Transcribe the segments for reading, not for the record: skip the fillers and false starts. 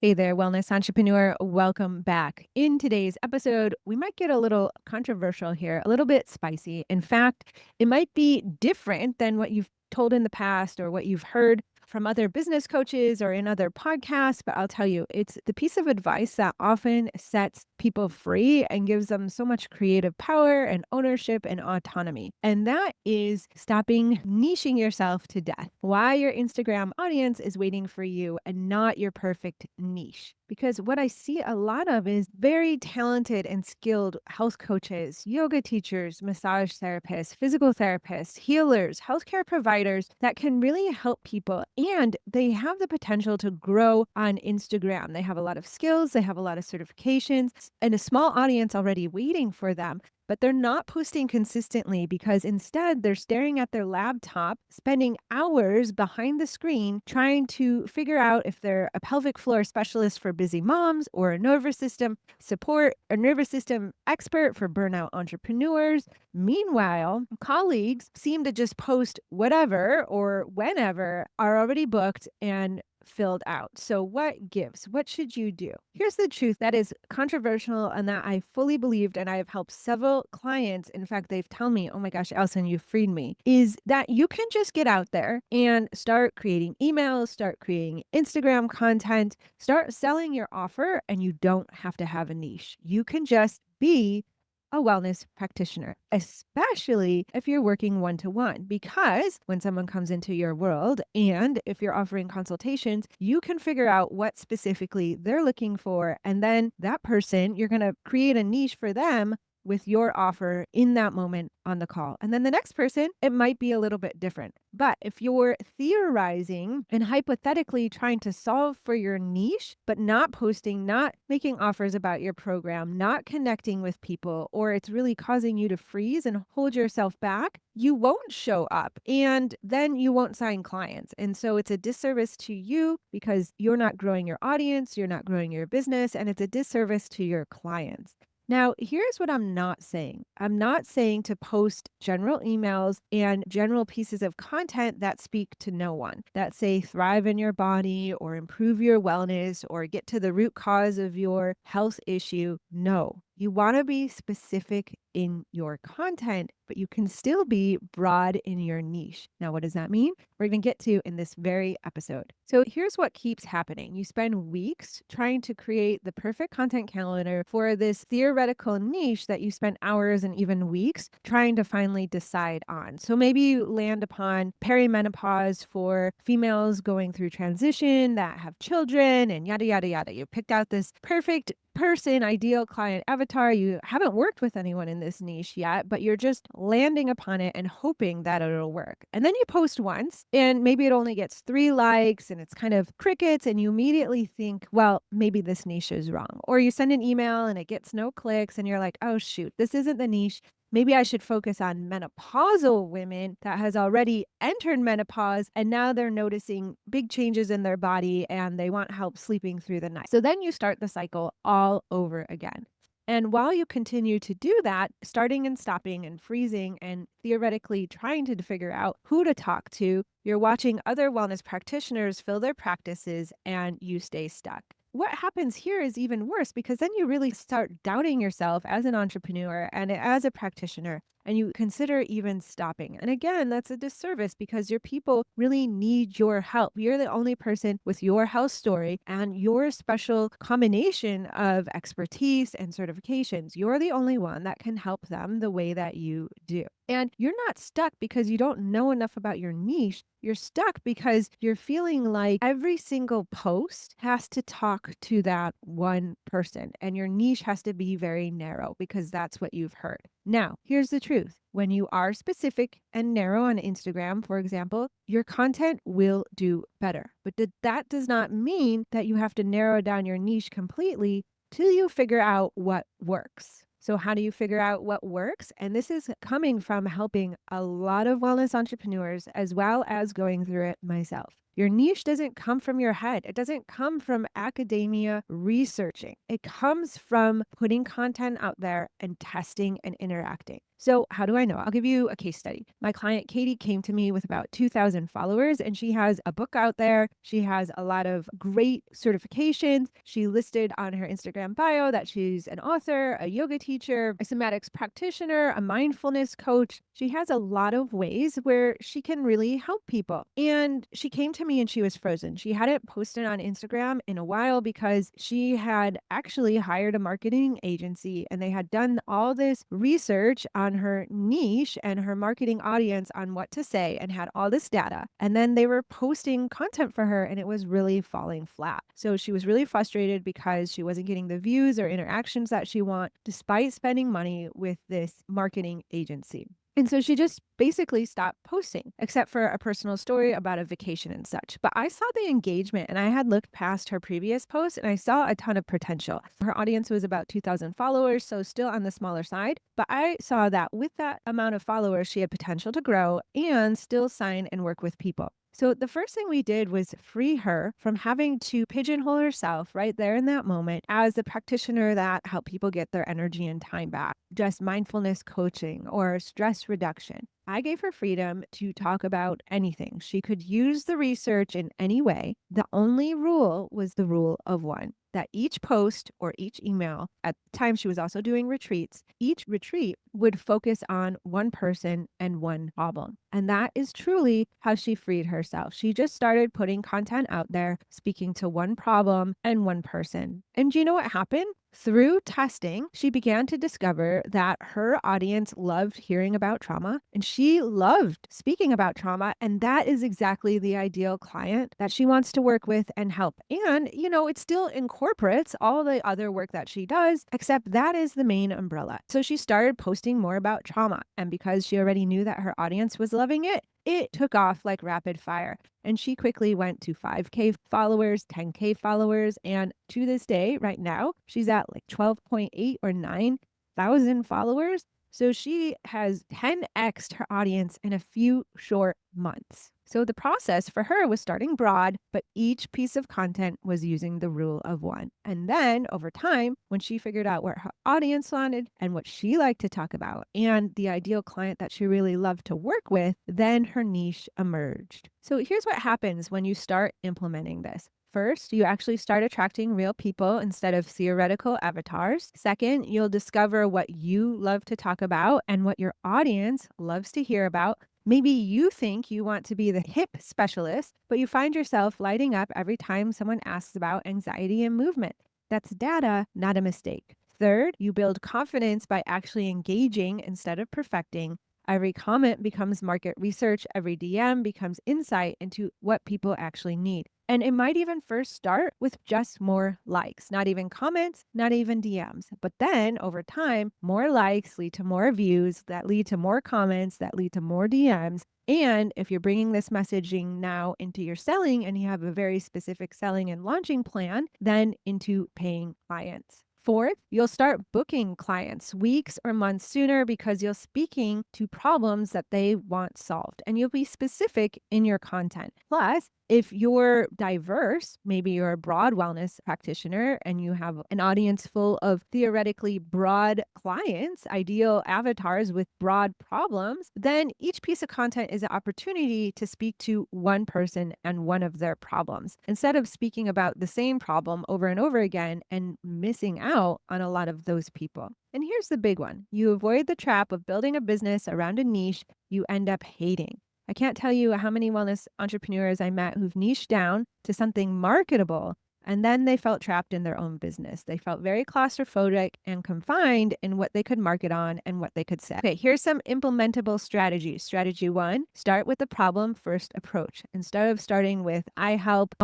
Hey there, wellness entrepreneur. Welcome back. In today's episode, we might get a little controversial here, a little bit spicy. In fact, it might be different than what you've told in the past or what you've heard from other business coaches or in other podcasts. But I'll tell you, it's the piece of advice that often sets people free and gives them so much creative power and ownership and autonomy. And that is stopping niching yourself to death. Why your Instagram audience is waiting for you and not your perfect niche. Because what I see a lot of is very talented and skilled health coaches, yoga teachers, massage therapists, physical therapists, healers, healthcare providers that can really help people. And they have the potential to grow on Instagram. They have a lot of skills, they have a lot of certifications, and a small audience already waiting for them. But they're not posting consistently because instead they're staring at their laptop, spending hours behind the screen trying to figure out if they're a pelvic floor specialist for busy moms or a nervous system support, a nervous system expert for burnout entrepreneurs. Meanwhile, colleagues seem to just post whatever or whenever are already booked and filled out. So what gives? What should you do? Here's the truth that is controversial and that I fully believed, and I have helped several clients. In fact, they've told me, oh my gosh, Allison, you freed me, is that you can just get out there and start creating emails, start creating Instagram content, start selling your offer, and you don't have to have a niche. You can just be a wellness practitioner, especially if you're working one-to-one, because when someone comes into your world and if you're offering consultations, you can figure out what specifically they're looking for. And then that person, you're going to create a niche for them with your offer in that moment on the call. And then the next person, it might be a little bit different. But if you're theorizing and hypothetically trying to solve for your niche, but not posting, not making offers about your program, not connecting with people, or it's really causing you to freeze and hold yourself back, you won't show up and then you won't sign clients. And so it's a disservice to you because you're not growing your audience, you're not growing your business, and it's a disservice to your clients. Now, here's what I'm not saying. I'm not saying to post general emails and general pieces of content that speak to no one, that say thrive in your body or improve your wellness or get to the root cause of your health issue. No, you want to be specific in your content, but you can still be broad in your niche. Now, what does that mean? We're going to get to in this very episode. So here's what keeps happening. You spend weeks trying to create the perfect content calendar for this theoretical niche that you spent hours and even weeks trying to finally decide on. So maybe you land upon perimenopause for females going through transition that have children and yada, yada, yada. You picked out this perfect person, ideal client avatar. You haven't worked with anyone in this niche yet, but you're just landing upon it and hoping that it'll work. And then you post once and maybe it only gets 3 likes and it's kind of crickets. And you immediately think, well, maybe this niche is wrong. Or you send an email and it gets no clicks and you're like, oh, shoot, this isn't the niche. Maybe I should focus on menopausal women that has already entered menopause and now they're noticing big changes in their body and they want help sleeping through the night. So then you start the cycle all over again. And while you continue to do that, starting and stopping and freezing and theoretically trying to figure out who to talk to, you're watching other wellness practitioners fill their practices and you stay stuck. What happens here is even worse because then you really start doubting yourself as an entrepreneur and as a practitioner, and you consider even stopping. And again, that's a disservice because your people really need your help. You're the only person with your health story and your special combination of expertise and certifications. You're the only one that can help them the way that you do. And you're not stuck because you don't know enough about your niche. You're stuck because you're feeling like every single post has to talk to that one person, and your niche has to be very narrow because that's what you've heard. Now, here's the truth. When you are specific and narrow on Instagram, for example, your content will do better. But that does not mean that you have to narrow down your niche completely till you figure out what works. So how do you figure out what works? And this is coming from helping a lot of wellness entrepreneurs as well as going through it myself. Your niche doesn't come from your head. It doesn't come from academia researching. It comes from putting content out there and testing and interacting. So, how do I know? I'll give you a case study. My client Katie came to me with about 2,000 followers, and she has a book out there. She has a lot of great certifications. She listed on her Instagram bio that she's an author, a yoga teacher, a somatics practitioner, a mindfulness coach. She has a lot of ways where she can really help people. And she came to me and she was frozen. She hadn't posted on Instagram in a while because she had actually hired a marketing agency and they had done all this research on her niche and her marketing audience on what to say and had all this data. And then they were posting content for her and it was really falling flat. So she was really frustrated because she wasn't getting the views or interactions that she want despite spending money with this marketing agency. And so she just basically stopped posting, except for a personal story about a vacation and such. But I saw the engagement and I had looked past her previous post and I saw a ton of potential. Her audience was about 2,000 followers, so still on the smaller side. But I saw that with that amount of followers, she had potential to grow and still sign and work with people. So the first thing we did was free her from having to pigeonhole herself right there in that moment as the practitioner that helped people get their energy and time back, just mindfulness coaching or stress reduction. I gave her freedom to talk about anything. She could use the research in any way. The only rule was the rule of one, that each post or each email, at the time she was also doing retreats, each retreat would focus on one person and one problem. And that is truly how she freed herself. She just started putting content out there, speaking to one problem and one person. And do you know what happened? Through testing, she began to discover that her audience loved hearing about trauma and she loved speaking about trauma. And that is exactly the ideal client that she wants to work with and help. And, it still incorporates all the other work that she does, except that is the main umbrella. So she started posting more about trauma. And because she already knew that her audience was loving it, it took off like rapid fire. And she quickly went to 5K followers, 10K followers. And to this day, right now, she's at like 12.8 or 9,000 followers. So she has 10x'd her audience in a few short months. So the process for her was starting broad, but each piece of content was using the rule of one. And then over time, when she figured out what her audience wanted and what she liked to talk about and the ideal client that she really loved to work with, then her niche emerged. So here's what happens when you start implementing this. First, you actually start attracting real people instead of theoretical avatars. Second, you'll discover what you love to talk about and what your audience loves to hear about. Maybe you think you want to be the hip specialist, but you find yourself lighting up every time someone asks about anxiety and movement. That's data, not a mistake. Third, you build confidence by actually engaging instead of perfecting. Every comment becomes market research. Every DM becomes insight into what people actually need. And it might even first start with just more likes, not even comments, not even DMs. But then over time, more likes lead to more views that lead to more comments that lead to more DMs. And if you're bringing this messaging now into your selling and you have a very specific selling and launching plan, then into paying clients. Fourth, you'll start booking clients weeks or months sooner because you're speaking to problems that they want solved and you'll be specific in your content. Plus, if you're diverse, maybe you're a broad wellness practitioner and you have an audience full of theoretically broad clients, ideal avatars with broad problems, then each piece of content is an opportunity to speak to one person and one of their problems instead of speaking about the same problem over and over again and missing out on a lot of those people. And here's the big one. You avoid the trap of building a business around a niche you end up hating. I can't tell you how many wellness entrepreneurs I met who've niched down to something marketable and then they felt trapped in their own business. They felt very claustrophobic and confined in what they could market on and what they could say. Okay, here's some implementable strategies. Strategy one, start with the problem first approach. Instead of starting with, I help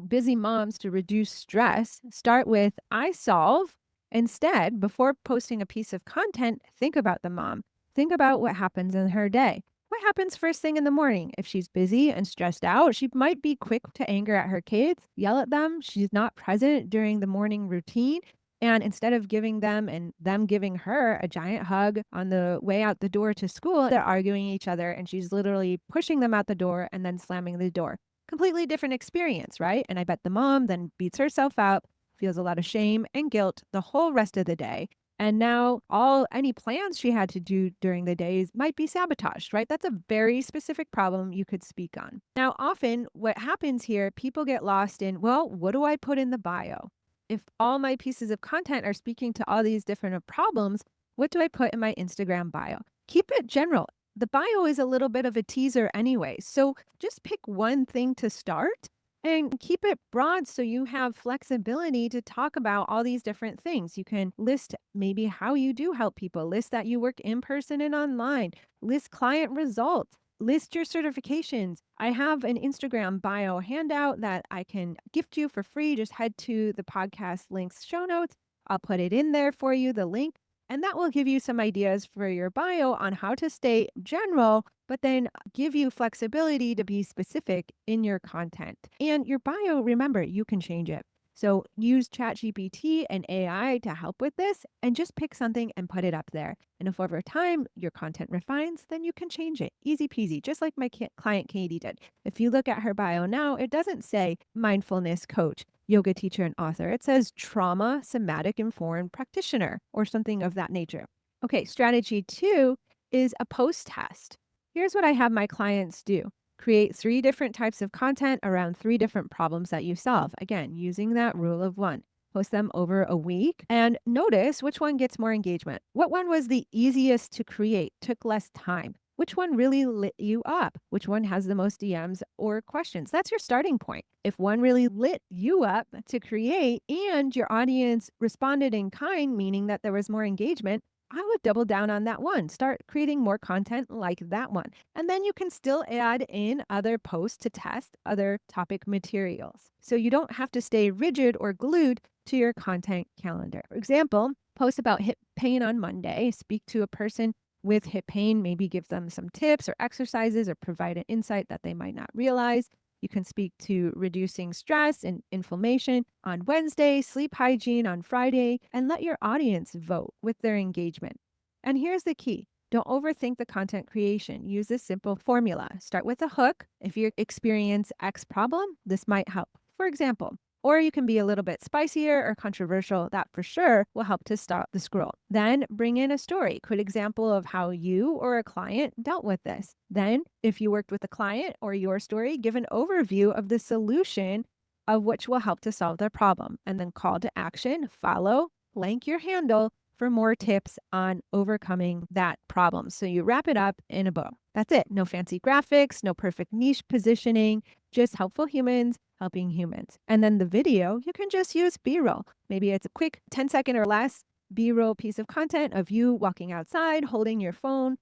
busy moms to reduce stress, start with, I solve. Instead, before posting a piece of content, think about the mom. Think about what happens in her day. What happens first thing in the morning? If she's busy and stressed out, she might be quick to anger at her kids, yell at them. She's not present during the morning routine. And instead of giving them and them giving her a giant hug on the way out the door to school, they're arguing each other and she's literally pushing them out the door and then slamming the door. Completely different experience, right? And I bet the mom then beats herself up, feels a lot of shame and guilt the whole rest of the day. And now all any plans she had to do during the days might be sabotaged, right? That's a very specific problem you could speak on. Now, often what happens here, people get lost in, well, what do I put in the bio? If all my pieces of content are speaking to all these different problems, what do I put in my Instagram bio? Keep it general. The bio is a little bit of a teaser anyway. So just pick one thing to start and keep it broad so you have flexibility to talk about all these different things. You can list maybe how you do help people, list that you work in person and online, list client results, list your certifications. I have an Instagram bio handout that I can gift you for free. Just head to the podcast links show notes. I'll put it in there for you, the link. And that will give you some ideas for your bio on how to stay general, but then give you flexibility to be specific in your content. And your bio, remember, you can change it. So use ChatGPT and AI to help with this and just pick something and put it up there. And if over time your content refines, then you can change it. Easy peasy, just like my client Katie did. If you look at her bio now, it doesn't say mindfulness coach, yoga teacher, and author. It says trauma somatic informed practitioner or something of that nature. Okay, strategy 2 is a post test. Here's what I have my clients do. Create 3 different types of content around 3 different problems that you solve. Again, using that rule of 1. Post them over a week and notice which one gets more engagement. What one was the easiest to create, took less time? Which one really lit you up? Which one has the most DMs or questions? That's your starting point. If one really lit you up to create and your audience responded in kind, meaning that there was more engagement, I would double down on that one. Start creating more content like that one. And then you can still add in other posts to test other topic materials. So you don't have to stay rigid or glued to your content calendar. For example, post about hip pain on Monday, speak to a person with hip pain, maybe give them some tips or exercises or provide an insight that they might not realize. You can speak to reducing stress and inflammation on Wednesday, sleep hygiene on Friday, and let your audience vote with their engagement. And here's the key. Don't overthink the content creation. Use this simple formula. Start with a hook. If you experience X problem, this might help. For example, or you can be a little bit spicier or controversial. That for sure will help to stop the scroll. Then bring in a story, quick example of how you or a client dealt with this. Then, if you worked with a client or your story, give an overview of the solution of which will help to solve their problem. And then call to action, follow, blank your handle for more tips on overcoming that problem. So you wrap it up in a bow. That's it. No fancy graphics, no perfect niche positioning, just helpful humans helping humans. And then the video, you can just use B-roll. Maybe it's a quick 10-second or less B-roll piece of content of you walking outside, holding your phone,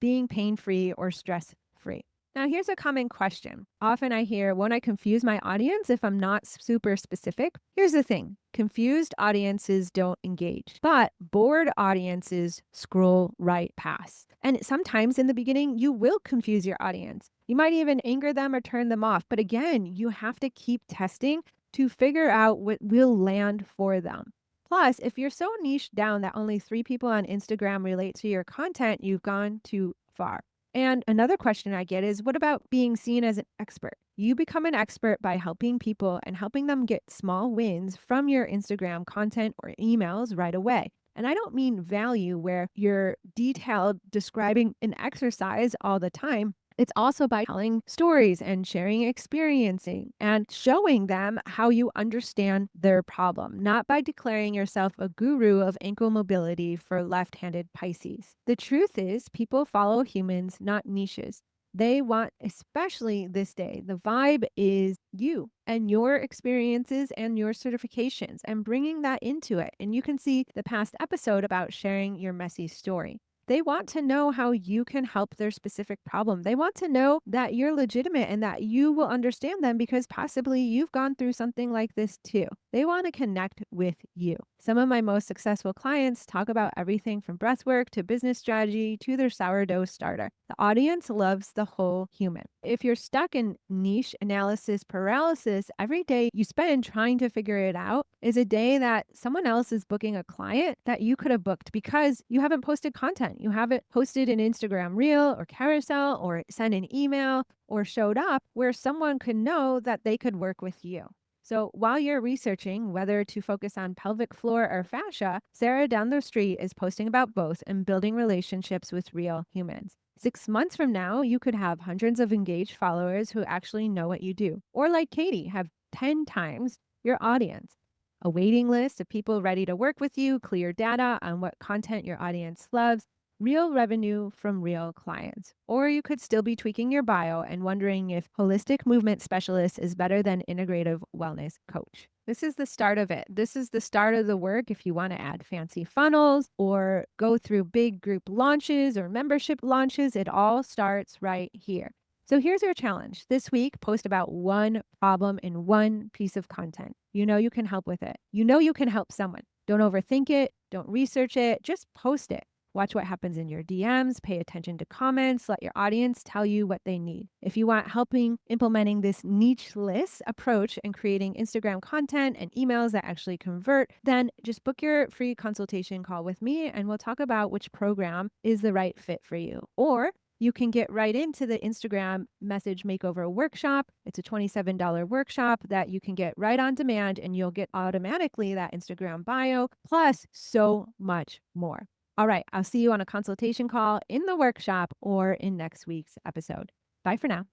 being pain-free or stress-free. Now, here's a common question. Often I hear, won't I confuse my audience if I'm not super specific? Here's the thing. Confused audiences don't engage, but bored audiences scroll right past. And sometimes in the beginning, you will confuse your audience. You might even anger them or turn them off. But again, you have to keep testing to figure out what will land for them. Plus, if you're so niche down that only 3 people on Instagram relate to your content, you've gone too far. And another question I get is, what about being seen as an expert? You become an expert by helping people and helping them get small wins from your Instagram content or emails right away. And I don't mean value where you're detailed describing an exercise all the time. It's also by telling stories and sharing experiencing and showing them how you understand their problem, not by declaring yourself a guru of ankle mobility for left-handed Pisces. The truth is, people follow humans, not niches. They want, especially this day, the vibe is you and your experiences and your certifications and bringing that into it. And you can see the past episode about sharing your messy story. They want to know how you can help their specific problem. They want to know that you're legitimate and that you will understand them because possibly you've gone through something like this too. They want to connect with you. Some of my most successful clients talk about everything from breathwork to business strategy to their sourdough starter. The audience loves the whole human. If you're stuck in niche analysis paralysis, every day you spend trying to figure it out is a day that someone else is booking a client that you could have booked because you haven't posted content. You haven't posted an Instagram reel or carousel or sent an email or showed up where someone could know that they could work with you. So while you're researching whether to focus on pelvic floor or fascia, Sarah down the street is posting about both and building relationships with real humans. 6 months from now, you could have hundreds of engaged followers who actually know what you do. Or like Katie, have 10 times your audience. A waiting list of people ready to work with you, clear data on what content your audience loves, real revenue from real clients. Or you could still be tweaking your bio and wondering if holistic movement specialist is better than integrative wellness coach. This is the start of it. This is the start of the work if you want to add fancy funnels or go through big group launches or membership launches. It all starts right here. So here's your challenge. This week, post about one problem in one piece of content. You know you can help with it. You know you can help someone. Don't overthink it. Don't research it. Just post it. Watch what happens in your DMs, pay attention to comments, let your audience tell you what they need. If you want helping implementing this niche-less approach and creating Instagram content and emails that actually convert, then just book your free consultation call with me and we'll talk about which program is the right fit for you. Or you can get right into the Instagram message makeover workshop. It's a $27 workshop that you can get right on demand and you'll get automatically that Instagram bio plus so much more. All right, I'll see you on a consultation call in the workshop or in next week's episode. Bye for now.